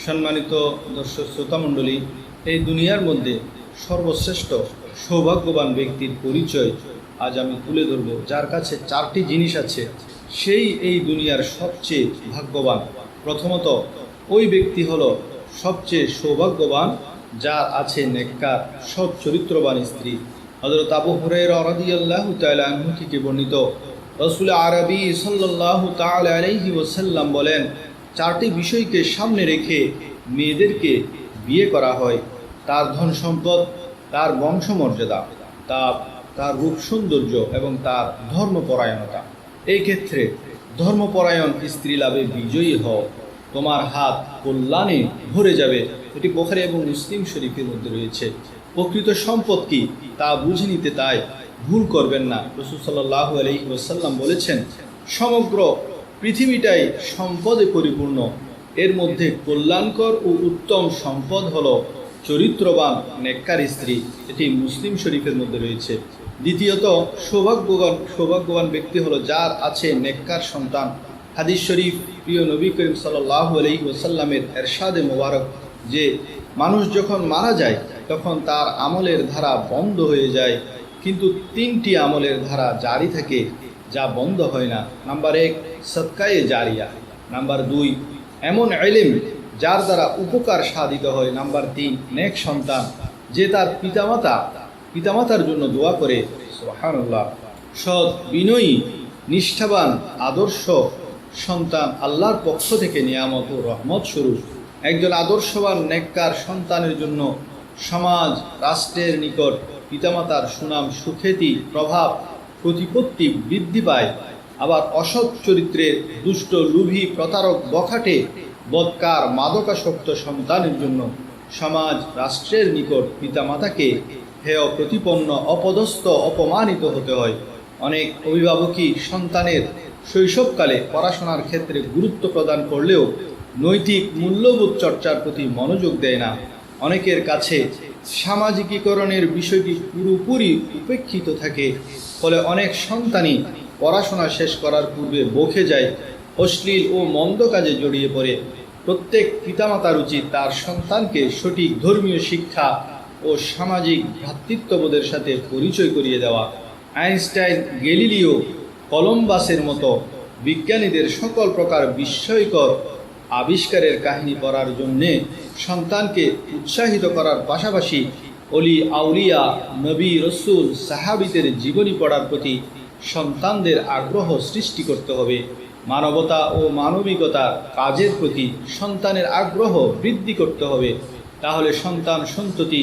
সম্মানিত দর্শক শ্রোতা মণ্ডলী, এই দুনিয়ার মধ্যে সর্বশ্রেষ্ঠ সৌভাগ্যবান ব্যক্তির পরিচয় আজ আমি তুলে ধরব, যার কাছে চারটি জিনিস আছে, সেই এই দুনিয়ার সবচেয়ে ভাগ্যবান। প্রথমত, ওই ব্যক্তি হলো সবচেয়ে সৌভাগ্যবান যার আছে নেককার সৎ চরিত্রবান স্ত্রী। হযরত আবু হুরায়রা রাদিয়াল্লাহু তাআলা আনহু থেকে বর্ণিত, রাসূল আরবী সাল্লাল্লাহু তাআলা আলাইহি ওয়াসাল্লাম বলেন, চারটি বিষয়কে সামনে রেখে মেয়েদেরকে বিয়ে করা হয়: তার ধন সম্পদ, তার বংশমর্যাদা, তার রূপ সৌন্দর্য এবং তার ধর্মপরায়ণতা। এই ক্ষেত্রে ধর্মপরায়ণ স্ত্রী লাভে বিজয়ী হও, তোমার হাত কল্যাণে ভরে যাবে। এটি বুখারী এবং মুসলিম শরীফের মধ্যে রয়েছে। প্রকৃত সম্পদ কি তা বুঝে নিতে তাই ভুল করবেন না। রাসূল সাল্লাল্লাহু আলাইহি ওয়াসাল্লাম বলেছেন, সমগ্র পৃথিবীটাই সম্পদে পরিপূর্ণ, এর মধ্যে কল্যাণকর ও উত্তম সম্পদ হলো চরিত্রবান নেককার স্ত্রী। এটি মুসলিম শরীফের মধ্যে রয়েছে। দ্বিতীয়ত, সৌভাগ্যবান ব্যক্তি হলো যার আছে নেককার সন্তান। হাদিস শরীফ, প্রিয় নবী করিম সাল্লাল্লাহু আলাইহি ওয়াসাল্লামের এরশাদে মোবারক যে মানুষ যখন মারা যায় তখন তার আমলের ধারা বন্ধ হয়ে যায়, কিন্তু তিনটি আমলের ধারা জারি থাকে যা বন্ধ হয় না। নাম্বার 1, সদকায়ে জারিয়া। নাম্বার 2, এমন ইলম যার দ্বারা উপকার সাধিত হয়। নাম্বার 3, নেক সন্তান যে তার পিতামাতার জন্য দোয়া করে। সুবহানাল্লাহ। সৎ, বিনয়ী, নিষ্ঠাবান, আদর্শ সন্তান আল্লাহর পক্ষ থেকে নিয়ামত ও রহমত স্বরূপ। একজন আদর্শবান নেককার সন্তানের জন্য সমাজ, রাষ্ট্রের নিকট পিতামাতার সুনাম, সুখ্যাতি, প্রভাব, প্রতিপত্তি বৃদ্ধি পায়। আবার অসৎ চরিত্রের দুষ্ট, লোভী, প্রতারক, বখাটে, বদকার, মাদকাসক্ত সন্তানের জন্য সমাজ, রাষ্ট্রের নিকট পিতামাতাকে হেয় প্রতিপন্ন, অপদস্থ, অপমানিত হতে হয়। অনেক অভিভাবকই সন্তানের শৈশবকালে পড়াশোনার ক্ষেত্রে গুরুত্ব প্রদান করলেও নৈতিক মূল্যবোধ চর্চার প্রতি মনোযোগ দেয় না। অনেকের কাছে সামাজিকীকরণের বিষয়টি পুরোপুরি উপেক্ষিত থাকে। ফলে অনেক সন্তানই পড়াশোনা শেষ করার পূর্বে বকে যায়, অশ্লীল ও মন্দ কাজে জড়িয়ে পড়ে। প্রত্যেক পিতামাতার উচিত তার সন্তানকে সঠিক ধর্মীয় শিক্ষা ও সামাজিক ভ্রাতৃত্ববোধের সাথে পরিচয় করিয়ে দেওয়া। আইনস্টাইন, গ্যালিলিও, কলম্বাসের মতো বিজ্ঞানীদের সকল প্রকার বিস্ময়কর আবিষ্কারের কাহিনী পড়ার জন্যে সন্তানকে উৎসাহিত করার পাশাপাশি অলি আউলিয়া, নবী, রসুল, সাহাবীদের জীবনী পড়ার প্রতি সন্তানদের আগ্রহ সৃষ্টি করতে হবে। মানবতা ও মানবিকতার কাজের প্রতি সন্তানের আগ্রহ বৃদ্ধি করতে হবে। তাহলে সন্তান সন্ততি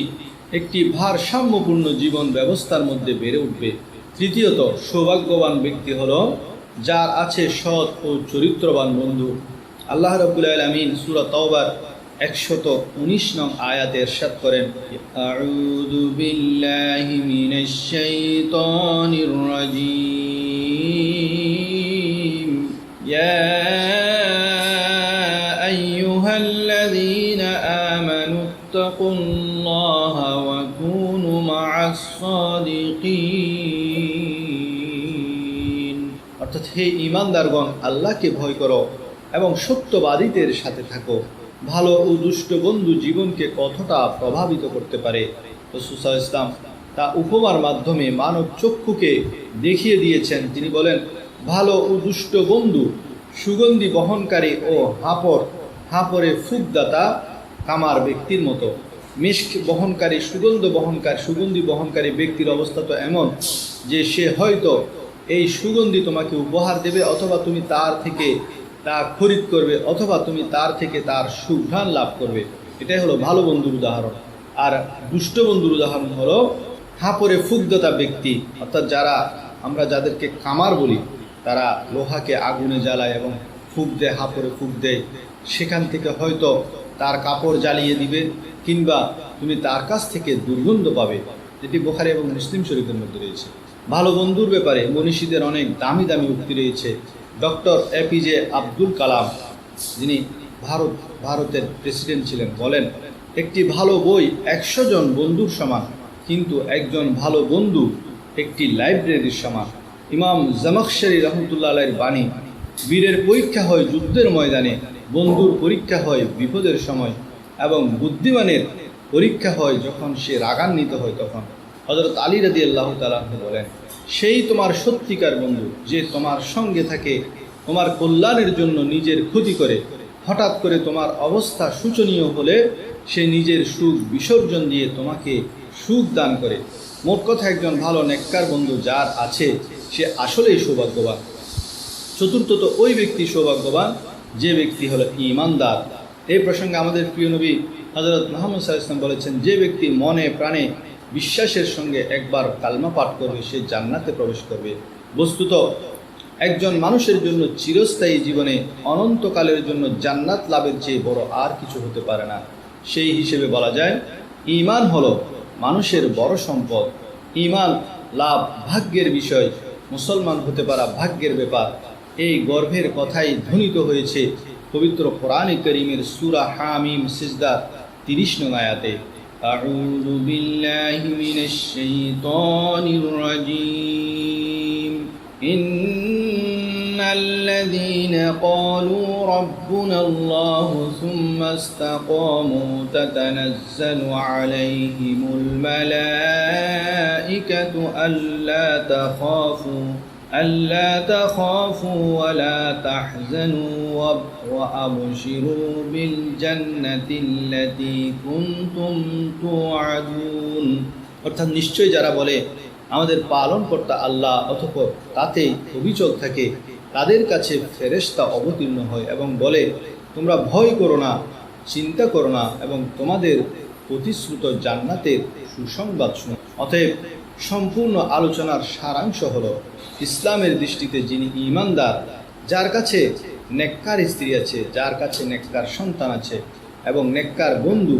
একটি ভারসাম্যপূর্ণ জীবন ব্যবস্থার মধ্যে বেড়ে উঠবে। তৃতীয়ত, সৌভাগ্যবান ব্যক্তি হলো যার আছে সৎ ও চরিত্রবান বন্ধু। আল্লাহ রাব্বুল আলামিন সূরা তাওবার 119 নং আয়াতে ইরশাদ করেন, আউযু বিল্লাহি মিনাশ শাইতানির রাজীম, ইয়া আইয়ুহাল্লাযীনা আমানুত্তাকুল্লাহা ওয়া কুনু মা'আস সাদিকিন। অর্থাৎ, হে ঈমানদারগণ, আল্লাহকে ভয় করো এবং সত্যবাদীদের সাথে থাকো। ভালো ও দুষ্ট বন্ধু জীবনকে কতটা প্রভাবিত করতে পারে রাসূল সাল্লাল্লাহু আলাইহি ওয়াসাল্লাম তা উপমার মাধ্যমে মানব চক্ষুকে দেখিয়ে দিয়েছেন। তিনি বলেন, ভালো ও দুষ্ট বন্ধু সুগন্ধি বহনকারী ও হাঁপড়ে ফুকদাতা কামার ব্যক্তির মতো। মিস্ক বহনকারী, সুগন্ধি বহনকারী ব্যক্তির অবস্থা তো এমন যে সে হয়তো এই সুগন্ধি তোমাকে উপহার দেবে, অথবা তুমি তার থেকে তা খরিদ করবে, অথবা তুমি তার থেকে তার সুঘ্রাণ লাভ করবে। এটাই হলো ভালো বন্ধুর উদাহরণ। আর দুষ্ট বন্ধুর উদাহরণ হলো হাঁপড়ে ফুকদাতা ব্যক্তি, অর্থাৎ আমরা যাদেরকে কামার বলি, তারা লোহাকে আগুনে জ্বালায় এবং হাঁপড়ে ফুক দেয়। সেখান থেকে হয়তো তার কাপড় জ্বালিয়ে দিবে, কিংবা তুমি তার কাছ থেকে দুর্গন্ধ পাবে। এটি বুখারী এবং মুসলিম শরীফের মধ্যে রয়েছে। ভালো বন্ধুর ব্যাপারে মনীষীদের অনেক দামি দামি উক্তি রয়েছে। ডক্টর APJ আব্দুল কালাম, যিনি ভারতের প্রেসিডেন্ট ছিলেন, বলেন, একটি ভালো বই 100 জন বন্ধুর সমান, কিন্তু একজন ভালো বন্ধু একটি লাইব্রেরির সমান। ইমাম জামাখশরী রহমতুল্লাহ আলাইহির বাণী, বীরের পরীক্ষা হয় যুদ্ধের ময়দানে, বন্ধুর পরীক্ষা হয় বিপদের সময়, এবং বুদ্ধিমানের পরীক্ষা হয় যখন সে রাগান্বিত হয়। তখন হযরত আলী রাদিয়াল্লাহু তাআলা আনহু বলেন, সেই তোমার সত্যিকার বন্ধু যে তোমার সঙ্গে থাকে তোমার কল্যাণের জন্য নিজের ক্ষতি করে, হঠাৎ করে তোমার অবস্থা শোচনীয় হলে সে নিজের সুখ বিসর্জন দিয়ে তোমাকে সুখ দান করে। মোট কথা, একজন ভালো নেককার বন্ধু যার আছে সে আসলেই সৌভাগ্যবান। চতুর্থত, ওই ব্যক্তি সৌভাগ্যবান যে ব্যক্তি হলো ঈমানদার। এই প্রসঙ্গে আমাদের প্রিয় নবী হযরত মুহাম্মদ সাল্লাল্লাহু আলাইহি ওয়াসাল্লাম বলেছেন, যে ব্যক্তি মনে প্রাণে বিশ্বাসের সঙ্গে একবার কালমা পাঠ করবে সে জান্নাতে প্রবেশ করবে। বস্তুত একজন মানুষের জন্য চিরস্থায়ী জীবনে অনন্তকালের জন্য জান্নাত লাভের চেয়ে বড় আর কিছু হতে পারে না। সেই হিসেবে বলা যায়, ঈমান হলো মানুষের বড় সম্পদ। ঈমান লাভ ভাগ্যের বিষয়, মুসলমান হতে পারা ভাগ্যের ব্যাপার। এই গর্বের কথাই ধ্বনিত হয়েছে পবিত্র কোরআনে কারীমের সূরা হামিম সিজদার 30 নং আয়াতে। আউযু বিল্লাহি মিনাশ শাইতানির রাজীম। ইন্নাল্লাযীনা ক্বালু রাব্বুনাল্লাহু সুম্মা ইসতাকামু তাতানাজ্জালু আলাইহিমুল মালাঈকাতু ألا تخافوا ولا تحزنوا وأبشروا بالجنة التي كنتم توعدون। অর্থাৎ নিশ্চয় যারা বলে আমাদের পালনকর্তা আল্লাহ অতঃপর তাতে অভিযোগ থাকে, তাদের কাছে ফেরেশতা অবতীর্ণ হয় এবং বলে, তোমরা ভয় করো না, চিন্তা করো না, এবং তোমাদের প্রতিশ্রুত জান্নাতের সুসংবাদ শুনো। অতএব সম্পূর্ণ আলোচনার সারাংশ হলো, ইসলামের দৃষ্টিতে যিনি ঈমানদার, যার কাছে নেককার স্ত্রী আছে, যার কাছে নেককার সন্তান আছে এবং নেককার বন্ধু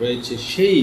রয়েছে, সেই